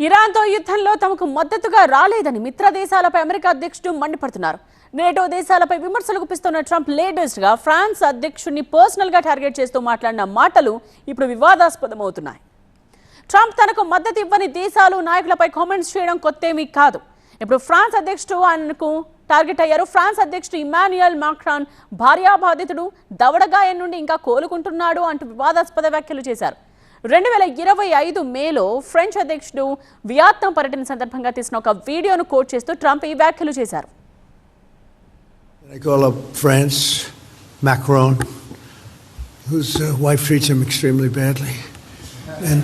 ఇరాన్తో యుద్ధంలో తమకు మద్దతుగా రాలేదని మిత్ర దేశాలపై అమెరికా అధ్యక్షుడు మండిపడుతున్నారు. నేటో దేశాలపై విమర్శలు గుప్పిస్తున్న ట్రంప్ లేటెస్ట్ గా ఫ్రాన్స్ అధ్యక్షుడిని పర్సనల్ గా టార్గెట్ చేస్తూ మాట్లాడిన మాటలు ఇప్పుడు వివాదాస్పదమవుతున్నాయి. ట్రంప్ తనకు మద్దతు ఇవ్వని దేశాలు నాయకులపై కామెంట్స్ చేయడం కొత్తేమీ కాదు. ఇప్పుడు ఫ్రాన్స్ అధ్యక్షుడు ఆయనకు టార్గెట్ అయ్యారు. ఫ్రాన్స్ అధ్యక్షుడు ఇమాన్యుయల్ మాక్రాన్ భార్యాబాధితుడు దవడగాయం నుండి ఇంకా కోలుకుంటున్నాడు అంటూ వివాదాస్పద వ్యాఖ్యలు చేశారు. 2025 మేలో ఫ్రెంచ్ అధ్యక్షుడు వియత్నాం పర్యటన సందర్భంగా తీసిన ఒక వీడియోను కోట్ చేస్తూ ట్రంప్ ఈ వ్యాఖ్యలు చేశారు. I call up France, Macron, whose wife treats him extremely badly, and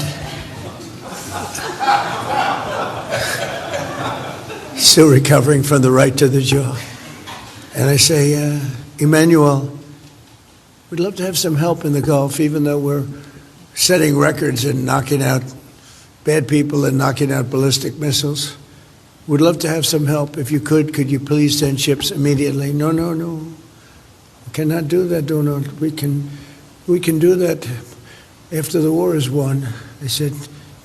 still recovering from the right to the jaw. And I say, Emmanuel, we'd love to have some help in the Gulf, even though we're setting records and knocking out bad people and knocking out ballistic missiles. Would love to have some help. If you could you please send ships immediately? No. We cannot do that, Donald. We can do that after the war is won. I said,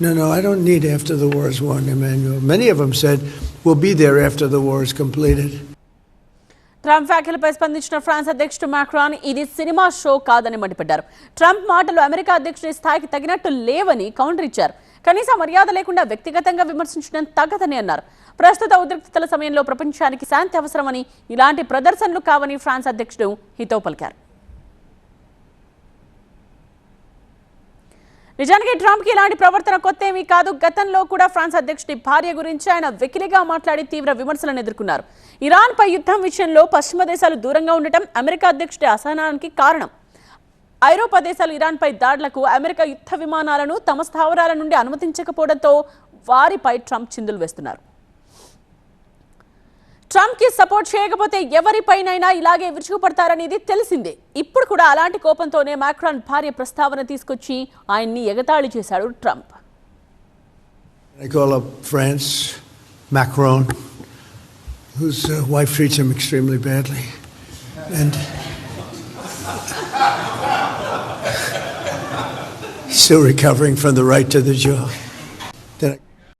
no, I don't need after the war is won, Emmanuel. Many of them said, we'll be there after the war is completed. Trump వ్యాఖ్యలపై స్పందించిన France అధ్యక్షుడు Macron ఇది cinema show కాదని మండిపడ్డారు. Trump మాటలు America అధ్యక్షుడి స్థాయికి తగినట్టు లేవని కౌంటర్ ఇచ్చారు. కనీస మర్యాద లేకుండా వ్యక్తిగతంగా విమర్శించడం తగదని అన్నారు. ప్రస్తుత ఉద్రిక్తతల సమయంలో ప్రపంచానికి శాంతి అవసరమని, ఇలాంటి ప్రదర్శనలు కావని ఫ్రాన్స్ అధ్యక్షుడు హితవు పలికారు. నిజానికి ట్రంప్కి ఇలాంటి ప్రవర్తన కొత్త ఏమీ కాదు. గతంలో కూడా ఫ్రాన్స్ అధ్యక్షుడి భార్య గురించి ఆయన వెకిలిగా మాట్లాడి తీవ్ర విమర్శలను ఎదుర్కొన్నారు. ఇరాన్పై యుద్ధం విషయంలో పశ్చిమ దేశాలు దూరంగా ఉండటం అమెరికా అధ్యక్షుడి అసహనానికి కారణం. ఐరోపా దేశాలు ఇరాన్పై దాడులకు అమెరికా యుద్ధ విమానాలను తమ స్థావరాల నుండి అనుమతించకపోవడంతో వారిపై ట్రంప్ చిందులు వేస్తున్నారు. ట్రంప్కి సపోర్ట్ చేయకపోతే ఎవరిపైనైనా ఇలాగే విరుచుకుపడతారనేది తెలిసిందే. ఇప్పుడు కూడా అలాంటి కోపంతోనే మాక్రాన్ భార్య ప్రస్తావన తీసుకొచ్చి ఆయన్ని ఎగతాళి చేశాడు Trump. I call up France, Macron, whose wife treats him extremely badly, and still recovering from the right to the jaw.